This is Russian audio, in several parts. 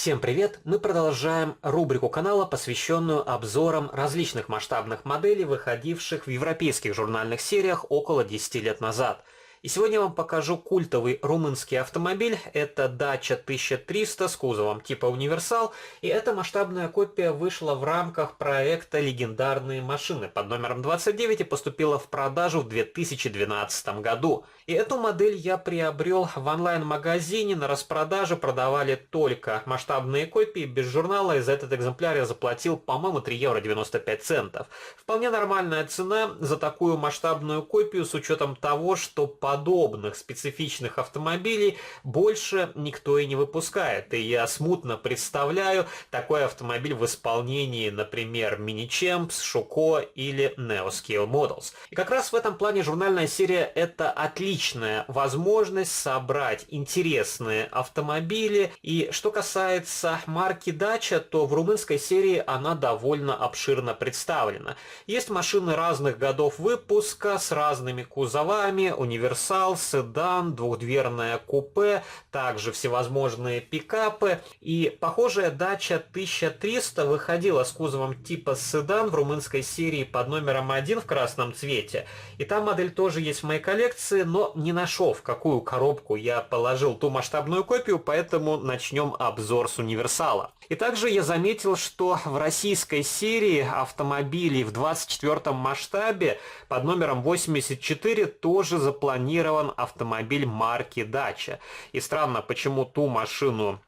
Всем привет! Мы продолжаем рубрику канала, посвященную обзорам различных масштабных моделей, выходивших в европейских журнальных сериях около 10 лет назад. И сегодня я вам покажу культовый румынский автомобиль. Это Dacia 1300 с кузовом типа универсал. И эта масштабная копия вышла в рамках проекта «Легендарные машины» под номером 29 и поступила в продажу в 2012 году. И эту модель я приобрел в онлайн-магазине. На распродаже продавали только масштабные копии без журнала. И за этот экземпляр я заплатил, по-моему, 3 евро 95 центов. Вполне нормальная цена за такую масштабную копию, с учетом того, что подобных специфичных автомобилей больше никто и не выпускает. И я смутно представляю такой автомобиль в исполнении, например, Mini Champs, Schuko или Neo Scale Models. И как раз в этом плане журнальная серия — это отличная возможность собрать интересные автомобили. И что касается марки Dacia, то в румынской серии она довольно обширно представлена. Есть машины разных годов выпуска с разными кузовами, универсал, седан, двухдверное купе, также всевозможные пикапы. И похожая Dacia 1300 выходила с кузовом типа седан в румынской серии под номером 1 в красном цвете. И та модель тоже есть в моей коллекции, но не нашел, в какую коробку я положил ту масштабную копию, поэтому начнем обзор с универсала. И также я заметил, что в российской серии автомобилей в 24 масштабе под номером 84 тоже запланирован автомобиль марки Dacia. И странно, почему ту машину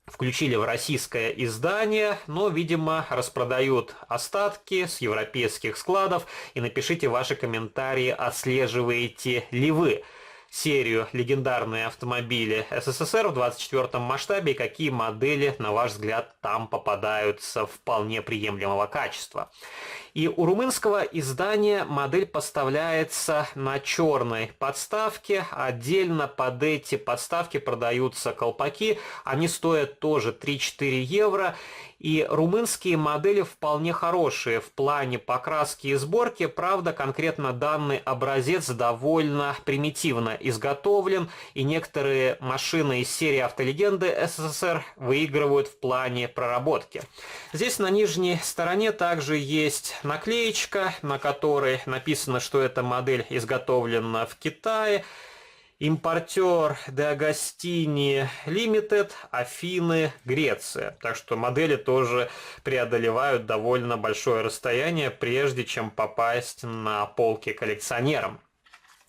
включили в российское издание, но, видимо, распродают остатки с европейских складов. И напишите ваши комментарии, отслеживаете ли вы серию «Легендарные автомобили СССР» в 24 масштабе и какие модели, на ваш взгляд, там попадаются вполне приемлемого качества. И у румынского издания модель поставляется на черной подставке. Отдельно под эти подставки продаются колпаки. Они стоят тоже 3-4 евро. И румынские модели вполне хорошие в плане покраски и сборки. Правда, конкретно данный образец довольно примитивно изготовлен. И некоторые машины из серии «Автолегенды СССР» выигрывают в плане проработки. Здесь на нижней стороне также есть наклеечка, на которой написано, что эта модель изготовлена в Китае. Импортер De Agostini Limited, Афины, Греция. Так что модели тоже преодолевают довольно большое расстояние, прежде чем попасть на полки коллекционерам.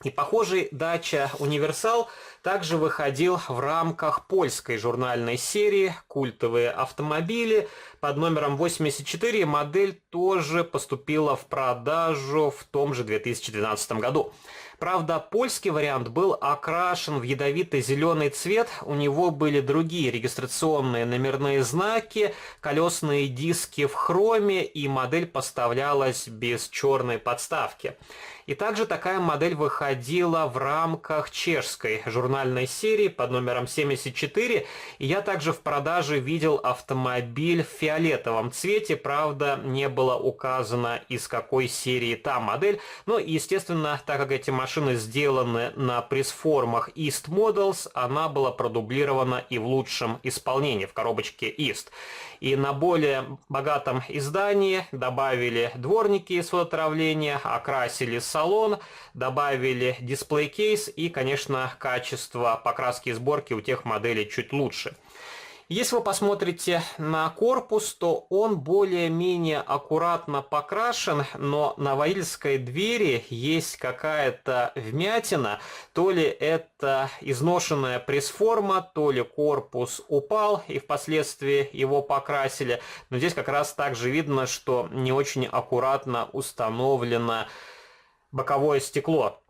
И похожий Dacia Универсал также выходил в рамках польской журнальной серии «Культовые автомобили». Под номером 84 модель тоже поступила в продажу в том же 2012 году. Правда, польский вариант был окрашен в ядовито-зеленый цвет, у него были другие регистрационные номерные знаки, колесные диски в хроме, и модель поставлялась без черной подставки. И также такая модель выходила в рамках чешской журнальной серии под номером 74. И я также в продаже видел автомобиль в фиолетовом цвете. Правда, не было указано, из какой серии та модель. Но, естественно, так как эти машины сделаны на пресс-формах East Models, она была продублирована и в лучшем исполнении в коробочке East. И на более богатом издании добавили дворники из фототравления, окрасили салон, добавили дисплей-кейс и, конечно, качество покраски и сборки у тех моделей чуть лучше. Если вы посмотрите на корпус, то он более-менее аккуратно покрашен, но на водительской двери есть какая-то вмятина. То ли это изношенная пресс-форма, то ли корпус упал и впоследствии его покрасили. Но здесь как раз также видно, что не очень аккуратно установлено боковое стекло.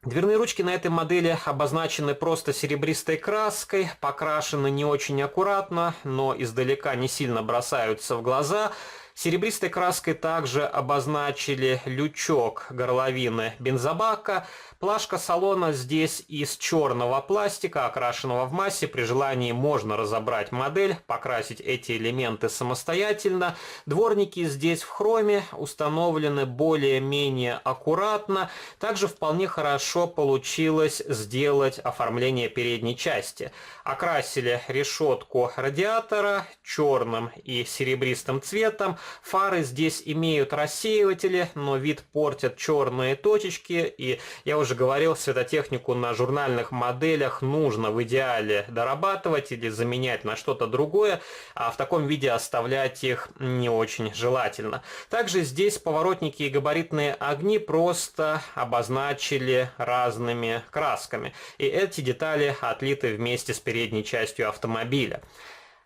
Дверные ручки на этой модели обозначены просто серебристой краской, покрашены не очень аккуратно, но издалека не сильно бросаются в глаза. Серебристой краской также обозначили лючок горловины бензобака. Плашка салона здесь из черного пластика, окрашенного в массе. При желании можно разобрать модель, покрасить эти элементы самостоятельно. Дворники здесь в хроме, установлены более-менее аккуратно. Также вполне хорошо получилось сделать оформление передней части. Окрасили решетку радиатора черным и серебристым цветом. Фары здесь имеют рассеиватели, но вид портят черные точечки. И я уже говорил, светотехнику на журнальных моделях нужно в идеале дорабатывать или заменять на что-то другое, а в таком виде оставлять их не очень желательно. Также здесь поворотники и габаритные огни просто обозначили разными красками. И эти детали отлиты вместе с передней частью автомобиля.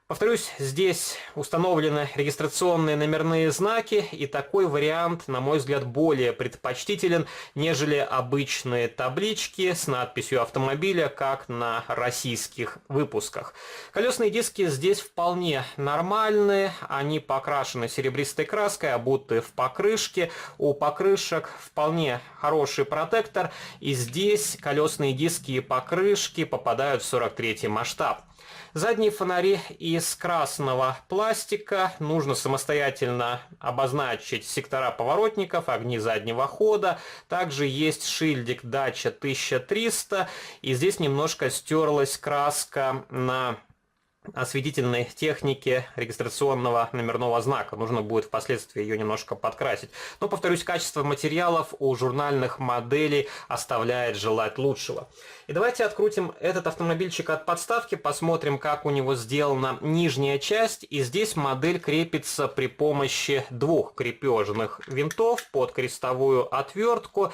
Повторюсь, здесь установлены регистрационные номерные знаки, и такой вариант, на мой взгляд, более предпочтителен, нежели обычные таблички с надписью автомобиля, как на российских выпусках. Колесные диски здесь вполне нормальные, они покрашены серебристой краской, обуты в покрышке. У покрышек вполне хороший протектор, и здесь колесные диски и покрышки попадают в 43-й масштаб. Задние фонари из красного пластика. Нужно самостоятельно обозначить сектора поворотников, огни заднего хода. Также есть шильдик Dacia 1300. И здесь немножко стерлась краска на осветительной технике регистрационного номерного знака. Нужно будет впоследствии ее немножко подкрасить. Но, повторюсь, качество материалов у журнальных моделей оставляет желать лучшего. И давайте открутим этот автомобильчик от подставки, посмотрим, как у него сделана нижняя часть. И здесь модель крепится при помощи двух крепежных винтов под крестовую отвертку.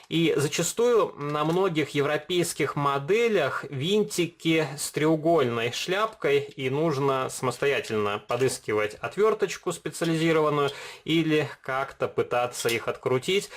И зачастую на многих европейских моделях винтики с треугольной шляпкой, и нужно самостоятельно подыскивать отверточку специализированную или как-то пытаться их открутить.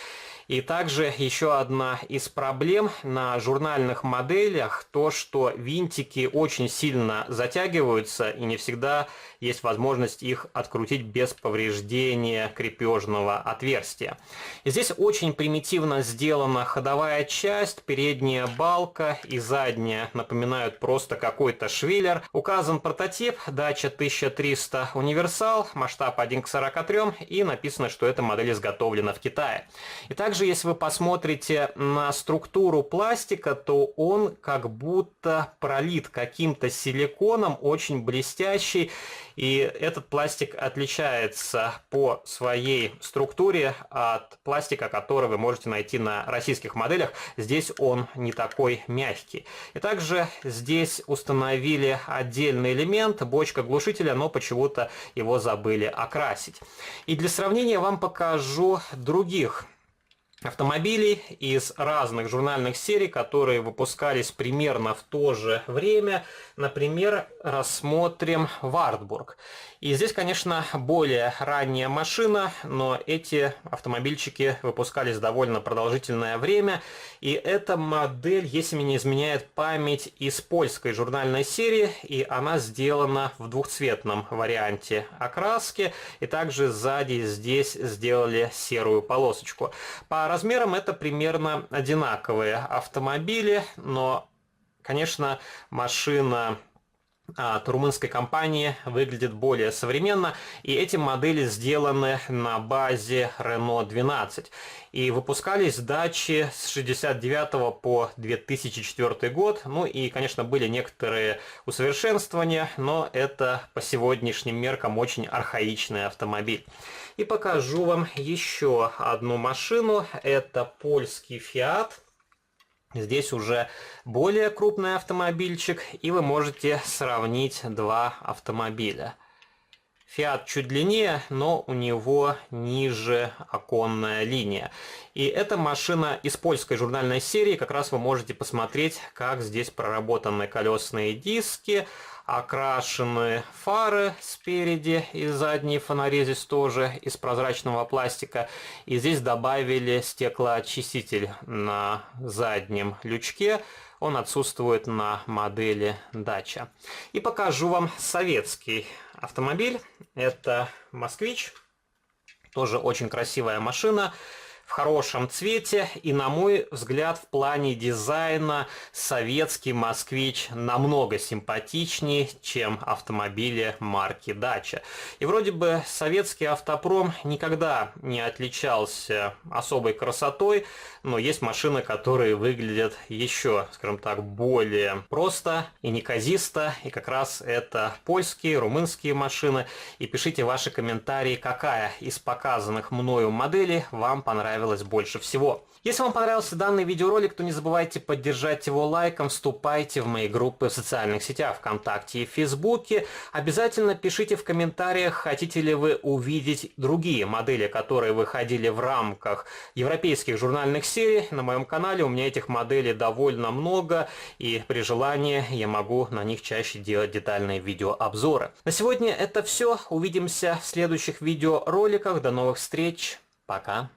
И также еще одна из проблем на журнальных моделях то, что винтики очень сильно затягиваются и не всегда есть возможность их открутить без повреждения крепежного отверстия. И здесь очень примитивно сделана ходовая часть, передняя балка и задняя напоминают просто какой-то швеллер. Указан прототип Dacia 1300 универсал, масштаб 1 к 43, и написано, что эта модель изготовлена в Китае. И также, если вы посмотрите на структуру пластика, то он как будто пролит каким-то силиконом, очень блестящий. И этот пластик отличается по своей структуре от пластика, который вы можете найти на российских моделях. Здесь он не такой мягкий. И также здесь установили отдельный элемент, бочка глушителя, но почему-то его забыли окрасить. И для сравнения вам покажу других автомобилей из разных журнальных серий, которые выпускались примерно в то же время. Например, рассмотрим Wartburg. И здесь, конечно, более ранняя машина, но эти автомобильчики выпускались довольно продолжительное время. И эта модель, если мне не изменяет память, из польской журнальной серии, и она сделана в двухцветном варианте окраски. И также сзади здесь сделали серую полосочку. По размерам это примерно одинаковые автомобили, но, конечно, машина от румынской компании выглядит более современно, и эти модели сделаны на базе Renault 12 и выпускались дачи с 1969 по 2004 год. Ну и, конечно, были некоторые усовершенствования, но это по сегодняшним меркам очень архаичный автомобиль. И покажу вам еще одну машину. Это польский Fiat. Здесь уже более крупный автомобильчик, и вы можете сравнить два автомобиля. Fiat чуть длиннее, но у него ниже оконная линия. И эта машина из польской журнальной серии. Как раз вы можете посмотреть, как здесь проработаны колесные диски, окрашены фары спереди и задние фонари здесь тоже из прозрачного пластика. И здесь добавили стеклоочиститель на заднем лючке. Он отсутствует на модели Dacia. И покажу вам советский автомобиль. Это «Москвич». Тоже очень красивая машина. В хорошем цвете и, на мой взгляд, в плане дизайна советский «Москвич» намного симпатичнее, чем автомобили марки Dacia. И вроде бы советский автопром никогда не отличался особой красотой, но есть машины, которые выглядят еще, скажем так, более просто и неказисто, и как раз это польские, румынские машины. И пишите ваши комментарии, какая из показанных мною моделей вам понравилась больше всего. Если вам понравился данный видеоролик, то не забывайте поддержать его лайком, вступайте в мои группы в социальных сетях ВКонтакте и Фейсбуке. Обязательно пишите в комментариях, хотите ли вы увидеть другие модели, которые выходили в рамках европейских журнальных серий. На моем канале у меня этих моделей довольно много, и при желании я могу на них чаще делать детальные видеообзоры. На сегодня это все. Увидимся в следующих видеороликах. До новых встреч. Пока.